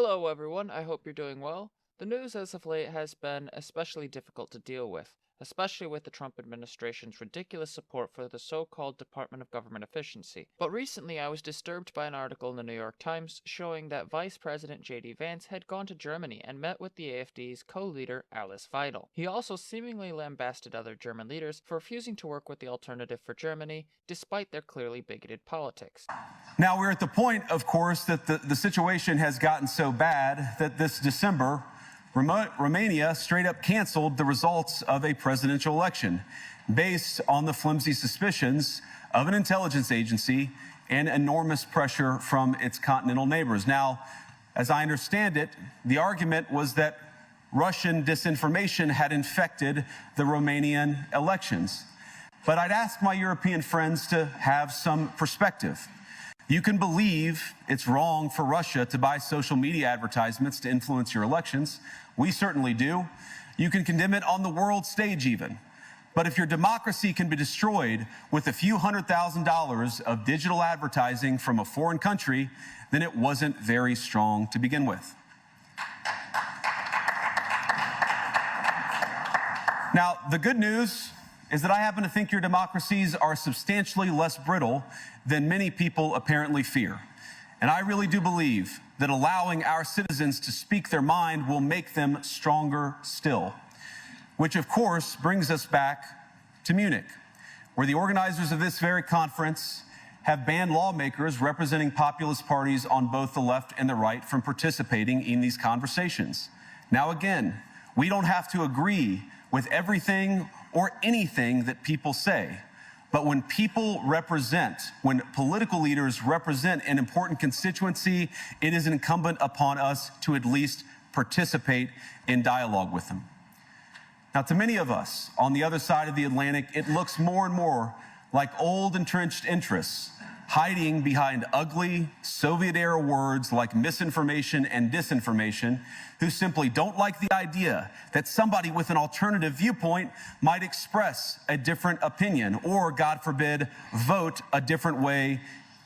Hello everyone, I hope you're doing well. The news as of late has been especially difficult to deal with, especially with the Trump administration's ridiculous support for the so-called Department of Government Efficiency. But recently I was disturbed by an article in the New York Times showing that Vice President J.D. Vance had gone to Germany and met with the AfD's co-leader Alice Weidel. He also seemingly lambasted other German leaders for refusing to work with the Alternative for Germany, despite their clearly bigoted politics. Now, we're at the point, of course, that the situation has gotten so bad that this December, Romania straight up canceled the results of a presidential election based on the flimsy suspicions of an intelligence agency and enormous pressure from its continental neighbors. Now, as I understand it, the argument was that Russian disinformation had infected the Romanian elections. But I'd ask my European friends to have some perspective. You can believe it's wrong for Russia to buy social media advertisements to influence your elections. We certainly do. You can condemn it on the world stage even. But if your democracy can be destroyed with a few $100,000 of digital advertising from a foreign country, then it wasn't very strong to begin with. Now, the good news is that I happen to think your democracies are substantially less brittle than many people apparently fear. And I really do believe that allowing our citizens to speak their mind will make them stronger still. Which, of course, brings us back to Munich, where the organizers of this very conference have banned lawmakers representing populist parties on both the left and the right from participating in these conversations. Now, again, we don't have to agree with everything or anything that people say. But when when political leaders represent an important constituency, it is incumbent upon us to at least participate in dialogue with them. Now, to many of us on the other side of the Atlantic, it looks more and more like old entrenched interests hiding behind ugly Soviet-era words like misinformation and disinformation, who simply don't like the idea that somebody with an alternative viewpoint might express a different opinion or, God forbid, vote a different way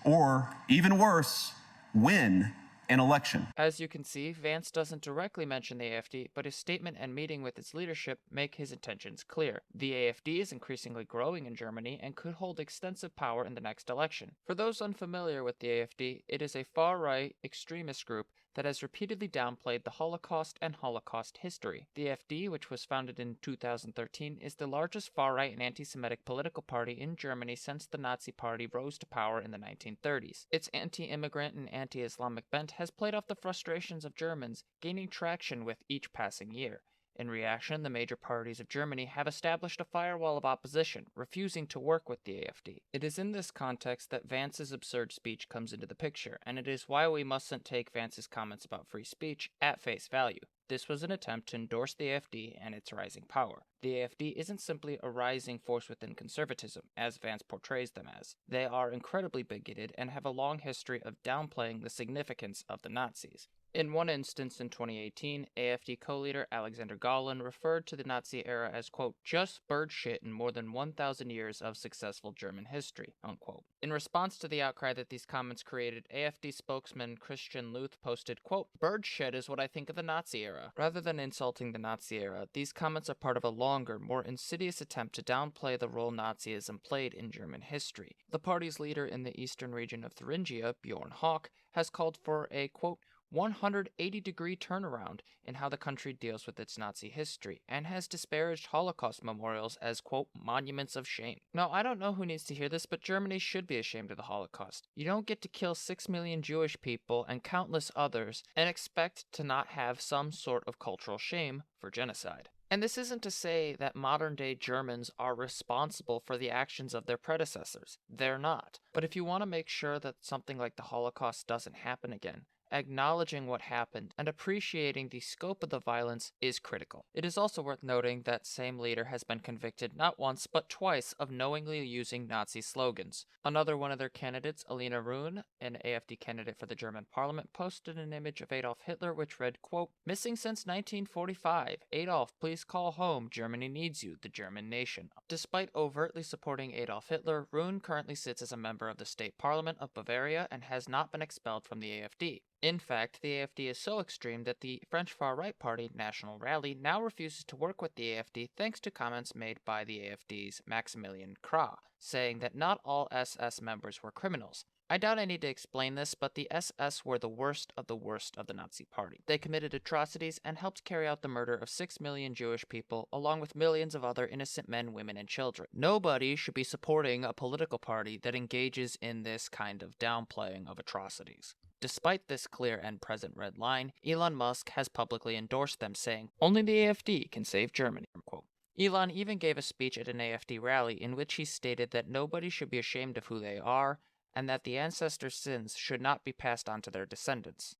or, even worse, win an election. As you can see, Vance doesn't directly mention the AfD, but his statement and meeting with its leadership make his intentions clear. The AfD is increasingly growing in Germany and could hold extensive power in the next election. For those unfamiliar with the AfD, it is a far-right extremist group that has repeatedly downplayed the Holocaust and Holocaust history. The AfD, which was founded in 2013, is the largest far-right and anti-Semitic political party in Germany since the Nazi Party rose to power in the 1930s. Its anti-immigrant and anti-Islamic bent has played off the frustrations of Germans, gaining traction with each passing year. In reaction, the major parties of Germany have established a firewall of opposition, refusing to work with the AfD. It is in this context that Vance's absurd speech comes into the picture, and it is why we mustn't take Vance's comments about free speech at face value. This was an attempt to endorse the AfD and its rising power. The AfD isn't simply a rising force within conservatism, as Vance portrays them as. They are incredibly bigoted and have a long history of downplaying the significance of the Nazis. In one instance in 2018, AfD co-leader Alexander Gauland referred to the Nazi era as, quote, just bird shit in more than 1,000 years of successful German history, unquote. In response to the outcry that these comments created, AfD spokesman Christian Luth posted, quote, bird shit is what I think of the Nazi era. Rather than insulting the Nazi era, these comments are part of a longer, more insidious attempt to downplay the role Nazism played in German history. The party's leader in the eastern region of Thuringia, Bjorn Hawk, has called for a, quote, 180-degree turnaround in how the country deals with its Nazi history, and has disparaged Holocaust memorials as, quote, monuments of shame. Now, I don't know who needs to hear this, but Germany should be ashamed of the Holocaust. You don't get to kill 6 million Jewish people and countless others and expect to not have some sort of cultural shame for genocide. And this isn't to say that modern-day Germans are responsible for the actions of their predecessors. They're not. But if you want to make sure that something like the Holocaust doesn't happen again, acknowledging what happened and appreciating the scope of the violence is critical. It is also worth noting that same leader has been convicted not once but twice of knowingly using Nazi slogans. Another one of their candidates, Alina Ruhn, an AfD candidate for the German parliament, posted an image of Adolf Hitler which read, quote, missing since 1945. Adolf, please call home. Germany needs you, the German nation. Despite overtly supporting Adolf Hitler, Ruhn currently sits as a member of the state parliament of Bavaria and has not been expelled from the AfD. In fact, the AfD is so extreme that the French far-right party, National Rally, now refuses to work with the AfD thanks to comments made by the AfD's Maximilian Krah, saying that not all SS members were criminals. I doubt I need to explain this, but the SS were the worst of the Nazi Party. They committed atrocities and helped carry out the murder of 6 million Jewish people, along with millions of other innocent men, women, and children. Nobody should be supporting a political party that engages in this kind of downplaying of atrocities. Despite this clear and present red line, Elon Musk has publicly endorsed them, saying, "Only the AfD can save Germany." Unquote. Elon even gave a speech at an AfD rally in which he stated that nobody should be ashamed of who they are, and that the ancestors' sins should not be passed on to their descendants.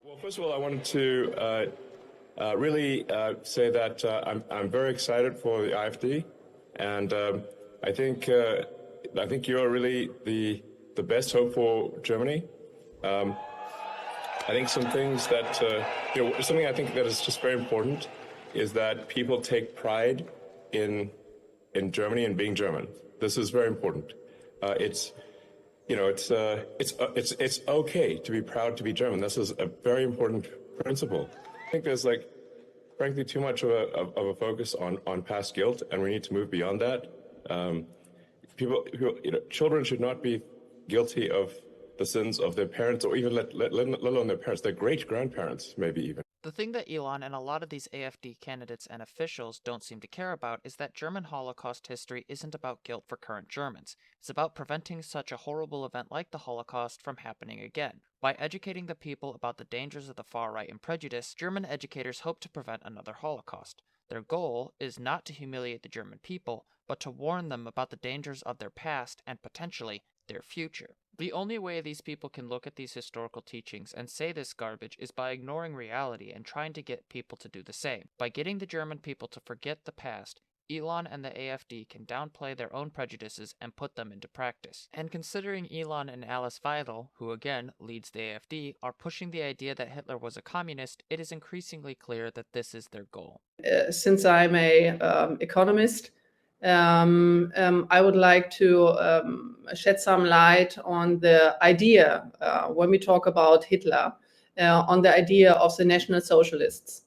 Well, first of all, I wanted to really say that I'm very excited for the AfD, and I think you're really the best hope for Germany. I think some things that something I think that is just very important is that people take pride in Germany and being German. This is very important. It's okay to be proud to be German. This is a very important principle. I think there's frankly too much of a focus on past guilt, and we need to move beyond that. Children should not be guilty of the sins of their parents, or even let alone their parents, their great-grandparents, maybe even. The thing that Elon and a lot of these AfD candidates and officials don't seem to care about is that German Holocaust history isn't about guilt for current Germans. It's about preventing such a horrible event like the Holocaust from happening again. By educating the people about the dangers of the far right and prejudice, German educators hope to prevent another Holocaust. Their goal is not to humiliate the German people, but to warn them about the dangers of their past and potentially their future. The only way these people can look at these historical teachings and say this garbage is by ignoring reality and trying to get people to do the same. By getting the German people to forget the past, Elon and the AfD can downplay their own prejudices and put them into practice. And considering Elon and Alice Weidel, who again leads the AfD, are pushing the idea that Hitler was a communist, it is increasingly clear that this is their goal. Since I'm a economist, I would like to shed some light on the idea, when we talk about Hitler, on the idea of the National Socialists.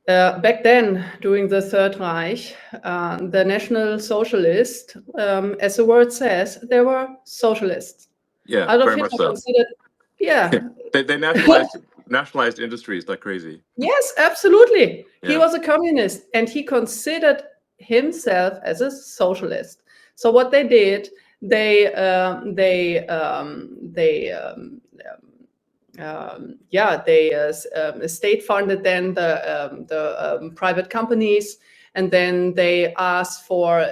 Back then, during the Third Reich, the National Socialists, as the word says, they were socialists. Yeah, Adolf very much Hitler so. considered, yeah. They nationalized industries like crazy. Yes, absolutely. Yeah. He was a communist, and he considered himself as a socialist. So what they did, they state funded then the private companies, and then they asked for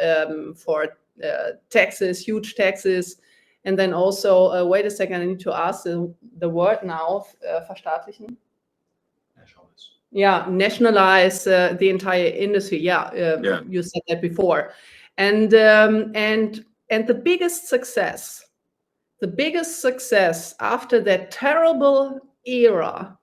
taxes, huge taxes, and then also wait a second, I need to ask the word now, verstaatlichen. Yeah, nationalize the entire industry. Yeah, you said that before, and the biggest success after that terrible era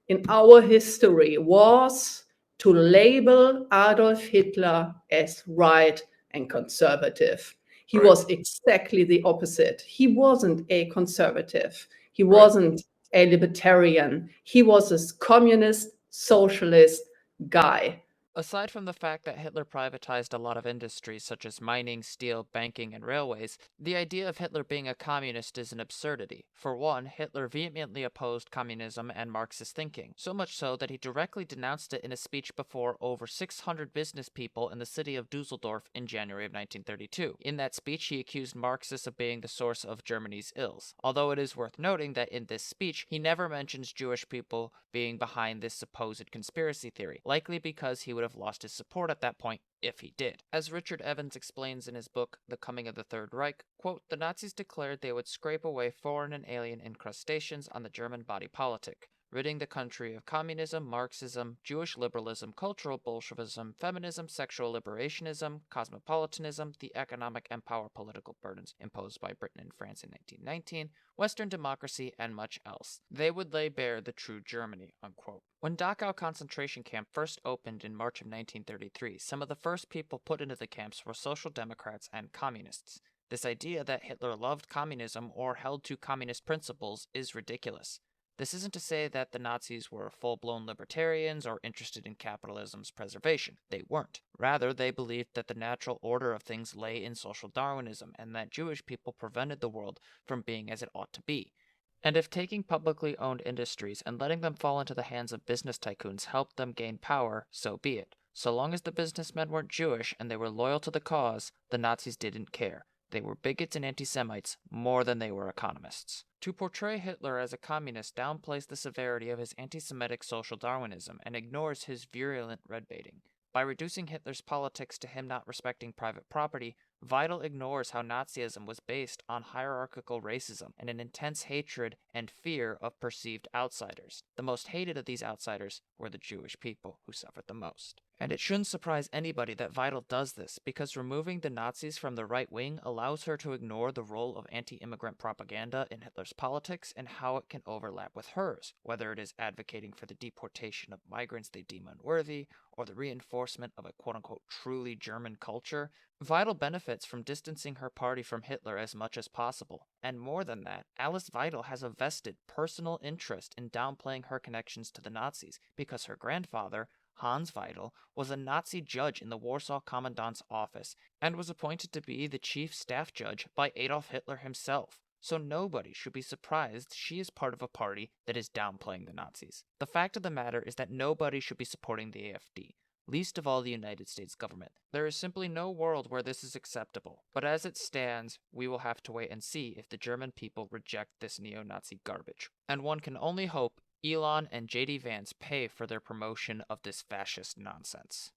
in our history was to label Adolf Hitler as right and conservative. He was exactly the opposite. He wasn't a conservative. He wasn't a libertarian. He was a communist, socialist guy. Aside from the fact that Hitler privatized a lot of industries such as mining, steel, banking, and railways, the idea of Hitler being a communist is an absurdity. For one, Hitler vehemently opposed communism and Marxist thinking, so much so that he directly denounced it in a speech before over 600 business people in the city of Dusseldorf in January of 1932. In that speech, he accused Marxists of being the source of Germany's ills, although it is worth noting that in this speech, he never mentions Jewish people being behind this supposed conspiracy theory, likely because he would have lost his support at that point if he did. As Richard Evans explains in his book, The Coming of the Third Reich, quote, "The Nazis declared they would scrape away foreign and alien incrustations on the German body politic, ridding the country of communism, Marxism, Jewish liberalism, cultural Bolshevism, feminism, sexual liberationism, cosmopolitanism, the economic and power political burdens imposed by Britain and France in 1919, Western democracy, and much else. They would lay bare the true Germany," unquote. When Dachau concentration camp first opened in March of 1933, some of the first people put into the camps were social democrats and communists. This idea that Hitler loved communism or held to communist principles is ridiculous. This isn't to say that the Nazis were full-blown libertarians or interested in capitalism's preservation. They weren't. Rather, they believed that the natural order of things lay in social Darwinism and that Jewish people prevented the world from being as it ought to be. And if taking publicly owned industries and letting them fall into the hands of business tycoons helped them gain power, so be it. So long as the businessmen weren't Jewish and they were loyal to the cause, the Nazis didn't care. They were bigots and anti-Semites more than they were economists. To portray Hitler as a communist downplays the severity of his anti-Semitic social Darwinism and ignores his virulent red baiting. By reducing Hitler's politics to him not respecting private property, Vidal ignores how Nazism was based on hierarchical racism and an intense hatred and fear of perceived outsiders. The most hated of these outsiders were the Jewish people, who suffered the most. And it shouldn't surprise anybody that Vidal does this, because removing the Nazis from the right wing allows her to ignore the role of anti-immigrant propaganda in Hitler's politics and how it can overlap with hers, whether it is advocating for the deportation of migrants they deem unworthy, or the reinforcement of a quote-unquote truly German culture. Vidal benefits from distancing her party from Hitler as much as possible, and more than that, Alice Vidal has a vested personal interest in downplaying her connections to the Nazis, because her grandfather, Hans Vidal, was a Nazi judge in the Warsaw Commandant's office, and was appointed to be the chief staff judge by Adolf Hitler himself. So nobody should be surprised she is part of a party that is downplaying the Nazis. The fact of the matter is that nobody should be supporting the AfD, least of all the United States government. There is simply no world where this is acceptable, but as it stands, we will have to wait and see if the German people reject this neo-Nazi garbage. And one can only hope Elon and J.D. Vance pay for their promotion of this fascist nonsense.